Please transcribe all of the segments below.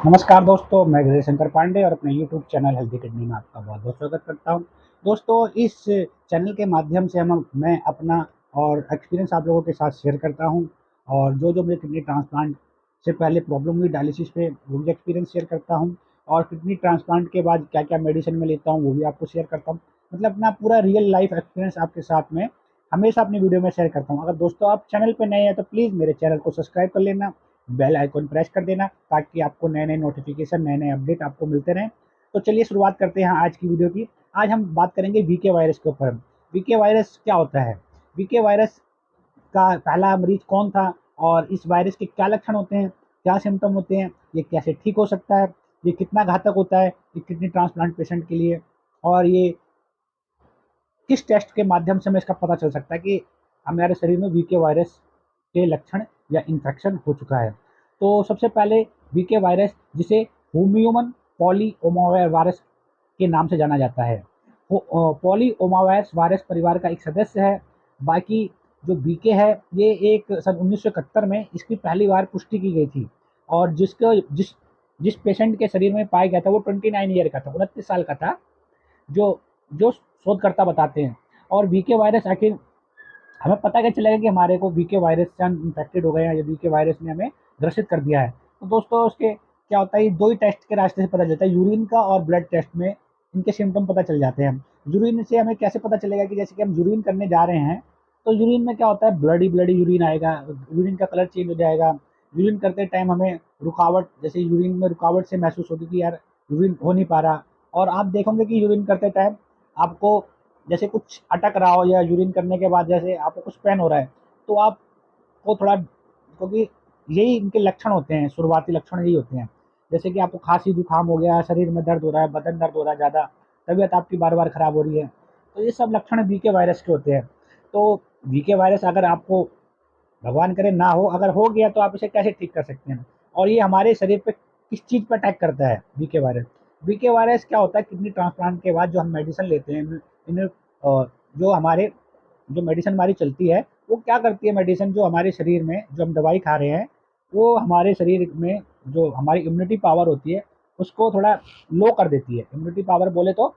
नमस्कार दोस्तों, मैं गृह शंकर पांडे और अपने यूट्यूब चैनल हेल्दी किडनी में आपका बहुत-बहुत स्वागत करता हूं। दोस्तों, इस चैनल के माध्यम से हम मैं अपना और एक्सपीरियंस आप लोगों के साथ शेयर करता हूं और जो-जो मुझे किडनी ट्रांसप्लांट से पहले प्रॉब्लम हुई डायलिसिस पे, वो भी एक्सपीरियंस शेयर करता हूं और किडनी ट्रांसप्लांट के बाद क्या-क्या मेडिसिन मैं लेता हूं, वो भी आपको शेयर करता हूं। मतलब अपना पूरा रियल लाइफ एक्सपीरियंस आपके साथ में हमेशा अपनी वीडियो में शेयर करता हूं। अगर दोस्तों आप चैनल पे नए हैं, तो प्लीज़ मेरे चैनल को सब्सक्राइब कर लेना, बेल आइकन प्रेस कर देना ताकि आपको नए-नए नोटिफ़िकेशन, नए-नए अपडेट आपको मिलते रहें। तो चलिए शुरुआत करते हैं आज की वीडियो की। आज हम बात करेंगे वीके वायरस के ऊपर। वीके वायरस क्या होता है? वीके वायरस का पहला मरीज़ कौन था और इस वायरस के क्या लक्षण होते हैं? क्या सिम्पटम होते हैं? ये कैसे ठीक हो सकता है? ये कितना घातक होता है ये किडनी ट्रांसप्लांट पेशेंट के लिए? और ये किस टेस्ट के माध्यम से हमें इसका पता चल सकता है कि हमारे शरीर में वीके वायरस के लक्षण या इन्फेक्शन हो चुका है। तो सबसे पहले वीके वायरस जिसे ह्यूमन पॉलीओमावायरस के नाम से जाना जाता है। पॉलीओमावायरस वायरस परिवार का एक सदस्य है। बाकी जो वीके है ये एक सन 1971 में इसकी पहली बार पुष्टि की गई थी और जिस जिस पेशेंट के शरीर में पाया गया था वो 29 ईयर का था, 29 साल का था। जो जो शोधकर्ता बताते हैं। और वीके वायरस आखिर हमें पता कैसे चलेगा कि हमारे को वीके वायरस से हम इन्फेक्टेड हो गए हैं या वीके वायरस ने हमें ग्रसित कर दिया है? तो दोस्तों उसके क्या होता है, ये दो ही टेस्ट के रास्ते से पता चलता है, यूरिन का और ब्लड टेस्ट में इनके सिम्टम पता चल जाते हैं। यूरिन से हमें कैसे पता चलेगा कि जैसे कि हम यूरिन करने जा रहे हैं, तो यूरिन में क्या होता है, ब्लडी ब्लडी यूरिन आएगा, यूरिन का कलर चेंज हो जाएगा। यूरिन करते टाइम हमें रुकावट, जैसे यूरिन में रुकावट से महसूस होगी कि यार यूरिन हो नहीं पा रहा। और आप देखोगे कि यूरिन करते टाइम आपको जैसे कुछ अटक रहा हो या यूरिन करने के बाद जैसे आपको कुछ पेन हो रहा है, तो आपको थोड़ा, क्योंकि यही इनके लक्षण होते हैं, शुरुआती लक्षण यही होते हैं। जैसे कि आपको खांसी जुकाम हो गया, शरीर में दर्द हो रहा है, बदन दर्द हो रहा है ज़्यादा, तबीयत आपकी बार बार खराब हो रही है, तो ये सब लक्षण वीके वायरस के होते हैं। तो वीके वायरस अगर आपको, भगवान करे ना हो, अगर हो गया तो आप इसे कैसे ठीक कर सकते हैं? और ये हमारे शरीर पे किस चीज़ पे अटैक करता है वीके वायरस? वीके वायरस क्या होता है, किडनी ट्रांसप्लांट के बाद जो हम मेडिसिन लेते हैं, इन्हें जो हमारे जो मेडिसिन हमारी चलती है, वो क्या करती है मेडिसिन, जो हमारे शरीर में जो हम दवाई खा रहे हैं, वो हमारे शरीर में जो हमारी इम्यूनिटी पावर होती है, उसको थोड़ा लो कर देती है। इम्यूनिटी पावर बोले तो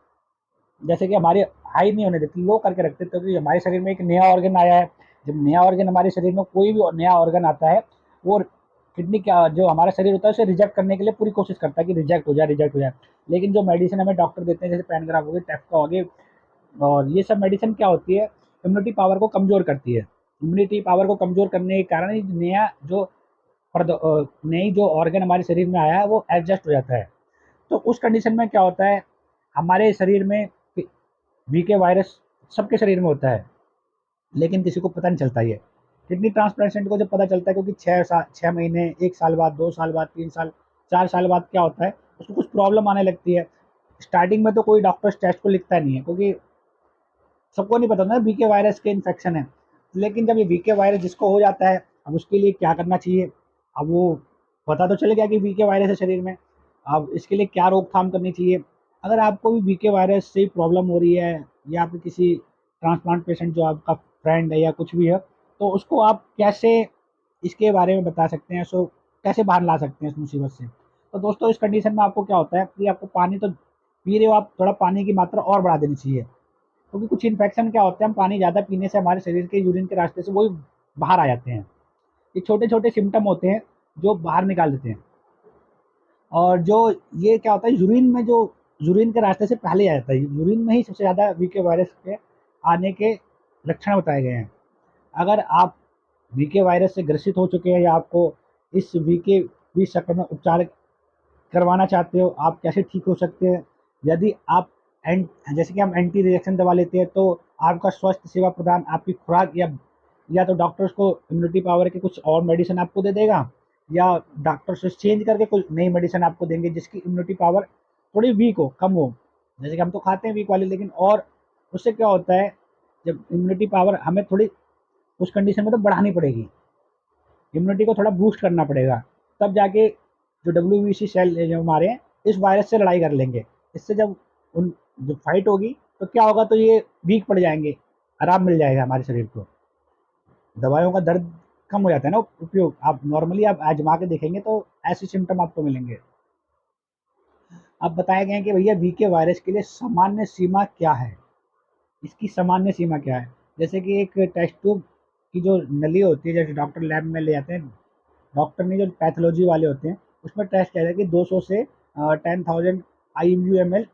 जैसे कि हमारे हाई नहीं होने देती, लो करके रखते, क्योंकि हमारे शरीर में एक नया ऑर्गन आया है। जब नया ऑर्गन हमारे शरीर में कोई भी नया ऑर्गन आता है, वो किडनी क्या जो हमारा शरीर होता है उसे रिजेक्ट करने के लिए पूरी कोशिश करता है कि रिजेक्ट हो जाए, रिजेक्ट हो जाए। लेकिन जो मेडिसिन हमें डॉक्टर देते हैं, जैसे पैनग्राफ हो गई, टेफ्का हो गई, और ये सब मेडिसिन क्या होती है, इम्यूनिटी पावर को कमज़ोर करती है। इम्यूनिटी पावर को कमज़ोर करने के कारण ही नया जो नई जो ऑर्गन हमारे शरीर में आया है वो एडजस्ट हो जाता है। तो उस कंडीशन में क्या होता है, हमारे शरीर में वीके वायरस सबके शरीर में होता है, लेकिन किसी को पता नहीं चलता ये। किडनी ट्रांसप्लांटेशन को जब पता चलता है, क्योंकि 6 महीने, 1 साल बाद, 2 साल बाद, 3 साल, 4 साल बाद क्या होता है, उसको कुछ प्रॉब्लम आने लगती है। स्टार्टिंग में तो कोई डॉक्टर इस टेस्ट को लिखता नहीं है, क्योंकि सबको नहीं पता ना वीके वायरस के इन्फेक्शन है। लेकिन जब ये वीके वायरस जिसको हो जाता है, अब उसके लिए क्या करना चाहिए? अब वो पता तो चल गया कि वीके वायरस है शरीर में, अब इसके लिए क्या रोकथाम करनी चाहिए? अगर आपको भी वीके वायरस से प्रॉब्लम हो रही है या फिर किसी ट्रांसप्लांट पेशेंट जो आपका फ्रेंड है या कुछ भी है, तो उसको आप कैसे इसके बारे में बता सकते हैं, सो कैसे बाहर ला सकते हैं इस मुसीबत से? तो दोस्तों इस कंडीशन में आपको क्या होता है कि आपको पानी तो पी रहे हो आप, थोड़ा पानी की मात्रा और बढ़ा देनी चाहिए। क्योंकि कुछ इन्फेक्शन क्या होते हैं, हम पानी ज़्यादा पीने से हमारे शरीर के यूरिन के रास्ते से वही बाहर आ जाते हैं। ये छोटे-छोटे सिम्पटम होते हैं जो बाहर निकाल देते हैं। और जो ये क्या होता है, यूरिन में जो यूरिन के रास्ते से पहले आ जाता है, यूरिन में ही सबसे ज़्यादा वीके वायरस के आने के लक्षण बताए गए हैं। अगर आप वीके वायरस से ग्रसित हो चुके हैं या आपको इस वीके वी संक्रमण उपचार करवाना चाहते हो, आप कैसे ठीक हो सकते हैं? यदि आप जैसे कि हम एंटी रिएक्शन दवा लेते हैं, तो आपका स्वास्थ्य सेवा प्रदान आपकी खुराक या तो डॉक्टर्स को इम्यूनिटी पावर के कुछ और मेडिसिन आपको दे देगा, या डॉक्टर से चेंज करके कोई नई मेडिसिन आपको देंगे जिसकी इम्यूनिटी पावर थोड़ी वीक हो, कम हो। जैसे कि हम तो खाते हैं वीक वाली, लेकिन और उससे क्या होता है, जब इम्यूनिटी पावर हमें थोड़ी उस कंडीशन में तो बढ़ानी पड़ेगी, इम्यूनिटी को थोड़ा बूस्ट करना पड़ेगा, तब जाके जो डब्ल्यूबीसी सेल जो हमारे हैं, इस वायरस से लड़ाई कर लेंगे। इससे जब उन जब फाइट होगी तो क्या होगा, तो ये वीक पड़ जाएंगे, आराम मिल जाएगा हमारे शरीर को। दवाइयों का दर्द कम हो जाता है ना उपयोग, आप नॉर्मली आप आजमा के देखेंगे तो ऐसे सिम्टम आपको मिलेंगे। अब बताया गया है कि भैया वीके वायरस के लिए सामान्य सीमा क्या है। इसकी सामान्य सीमा क्या है, जैसे कि एक टेस्ट ट्यूब की जो नली होती है, जैसे डॉक्टर लैब में ले जाते हैं, डॉक्टर ने जो पैथोलॉजी वाले होते हैं उसमें टेस्ट किया जाता है कि 200 से 10,000 IU/ml,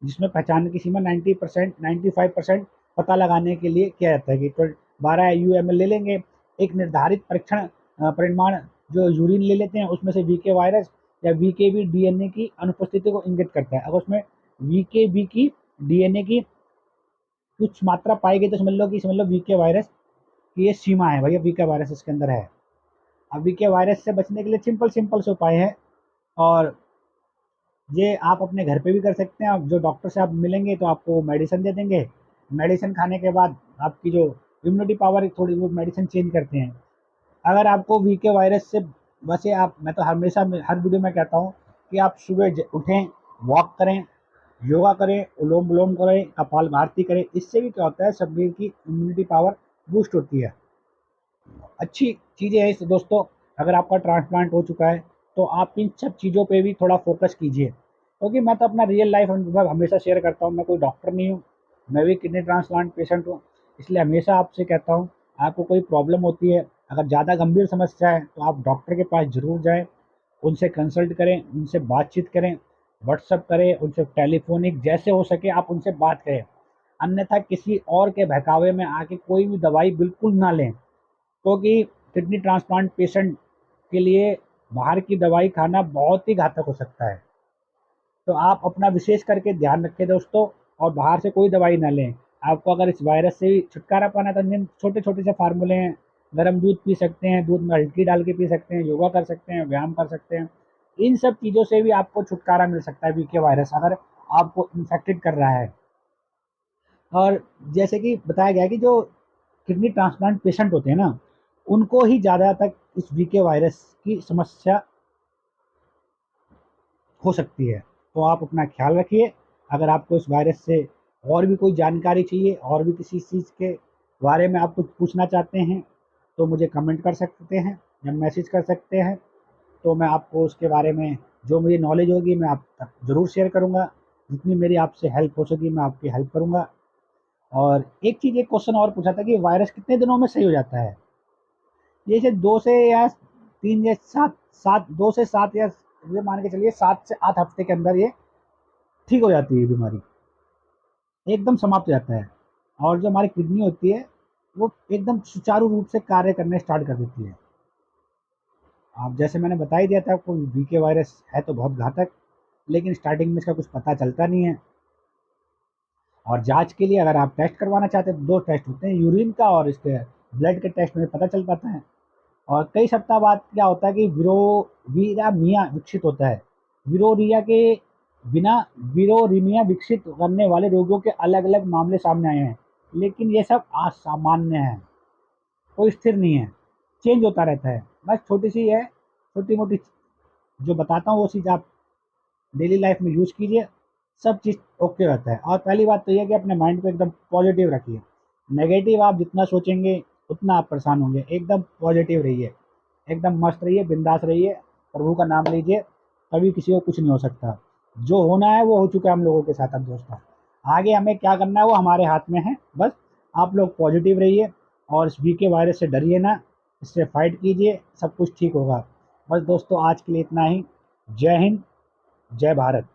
जिसमें पहचानने की सीमा 90% 95% पता लगाने के लिए किया जाता है कि 12 IU/ml ले लेंगे। एक निर्धारित परीक्षण परिमाण जो यूरिन ले लेते हैं उसमें से वीके वायरस या वीकेबी डीएनए की अनुपस्थिति को इंगित करता है। अगर उसमें वीकेबी की डीएनए की कुछ मात्रा पाई गई तो समझ लो वीके वायरस की ये सीमा है, भैया वीके वायरस इसके अंदर है। अब वीके वायरस से बचने के लिए सिंपल सिंपल से उपाय है, और ये आप अपने घर पे भी कर सकते हैं। आप जो डॉक्टर से आप मिलेंगे तो आपको मेडिसिन दे देंगे, मेडिसिन खाने के बाद आपकी जो इम्यूनिटी पावर है थोड़ी, वो मेडिसिन चेंज करते हैं। अगर आपको वीके वायरस से वैसे आप, मैं तो हमेशा हर वीडियो में कहता हूँ कि आप सुबह उठें, वॉक करें, योगा करें, उलोम विलोम करें, कपाल भारती करें। इससे भी क्या होता है, शरीर की इम्यूनिटी पावर बूस्ट होती है। अच्छी चीज़ें हैं इस दोस्तों। अगर आपका ट्रांसप्लांट हो चुका है तो आप इन सब चीज़ों पे भी थोड़ा फोकस कीजिए, क्योंकि मैं तो अपना रियल लाइफ अनुभव हमेशा शेयर करता हूँ। मैं कोई डॉक्टर नहीं हूँ, मैं भी किडनी ट्रांसप्लांट पेशेंट हूँ, इसलिए हमेशा आपसे कहता हूँ, आपको कोई प्रॉब्लम होती है, अगर ज़्यादा गंभीर समस्या है तो आप डॉक्टर के पास ज़रूर जाएँ, उनसे कंसल्ट करें, उनसे बातचीत करें, व्हाट्सअप करें, उनसे टेलीफोनिक जैसे हो सके आप उनसे बात करें। अन्यथा किसी और के बहकावे में आके कोई भी दवाई बिल्कुल ना लें, क्योंकि किडनी ट्रांसप्लांट पेशेंट के लिए बाहर की दवाई खाना बहुत ही घातक हो सकता है। तो आप अपना विशेष करके ध्यान रखें दोस्तों, और बाहर से कोई दवाई ना लें। आपको अगर इस वायरस से छुटकारा पाना है तो जिन छोटे छोटे से फार्मूले हैं, गर्म दूध पी सकते हैं, दूध में हल्दी डाल के पी सकते हैं, योगा कर सकते हैं, व्यायाम कर सकते हैं। इन सब चीज़ों से भी आपको छुटकारा मिल सकता है वीके वायरस अगर आपको इन्फेक्टेड कर रहा है। और जैसे कि बताया गया है कि जो किडनी ट्रांसप्लांट पेशेंट होते हैं ना, उनको ही ज़्यादा तक इस वीके वायरस की समस्या हो सकती है। तो आप अपना ख्याल रखिए। अगर आपको इस वायरस से और भी कोई जानकारी चाहिए, और भी किसी चीज़ के बारे में आप कुछ पूछना चाहते हैं, तो मुझे कमेंट कर सकते हैं या मैसेज कर सकते हैं। तो मैं आपको उसके बारे में जो मुझे नॉलेज होगी मैं आप तक ज़रूर शेयर करूँगा। जितनी मेरी आपसे हेल्प हो सकी मैं आपकी हेल्प करूँगा। और एक चीज़, एक क्वेश्चन और पूछा था कि वायरस कितने दिनों में सही हो जाता है? जैसे 2 से या 3 या 7 7 2 से 7 या ये मान के चलिए 7 से 8 हफ्ते के अंदर ये ठीक हो जाती है बीमारी, एकदम समाप्त हो जाता है। और जो हमारी किडनी होती है वो एकदम सुचारू रूप से कार्य करने स्टार्ट कर देती है। अब जैसे मैंने बता ही दिया था आपको, वीके वायरस है तो बहुत घातक, लेकिन स्टार्टिंग में इसका कुछ पता चलता नहीं है। और जांच के लिए अगर आप टेस्ट करवाना चाहते हैं तो 2 टेस्ट होते हैं, यूरिन का और इसके ब्लड के टेस्ट में पता चल पाता है। और कई सप्ताह बाद क्या होता है कि विरोवीरामिया विकसित होता है। विरोरिया के बिना विरोरीमिया विकसित करने वाले रोगों के अलग अलग मामले सामने आए हैं, लेकिन ये सब असामान्य है, कोई स्थिर नहीं है, चेंज होता रहता है। बस छोटी सी है, छोटी मोटी जो बताता हूँ वो चीज़ आप डेली लाइफ में यूज़ कीजिए, सब चीज़ ओके रहता है। और पहली बात तो ये है कि अपने माइंड को एकदम पॉजिटिव रखिए। नेगेटिव आप जितना सोचेंगे उतना आप परेशान होंगे। एकदम पॉजिटिव रहिए, एकदम मस्त रहिए, बिंदास रहिए, प्रभु का नाम लीजिए, कभी किसी को कुछ नहीं हो सकता। जो होना है वो हो चुका है हम लोगों के साथ। अब दोस्तों आगे हमें क्या करना है वो हमारे हाथ में है। बस आप लोग पॉजिटिव रहिए और इस वीके वायरस से डरिए ना, इससे फाइट कीजिए, सब कुछ ठीक होगा। बस दोस्तों आज के लिए इतना ही। जय हिंद, जय भारत।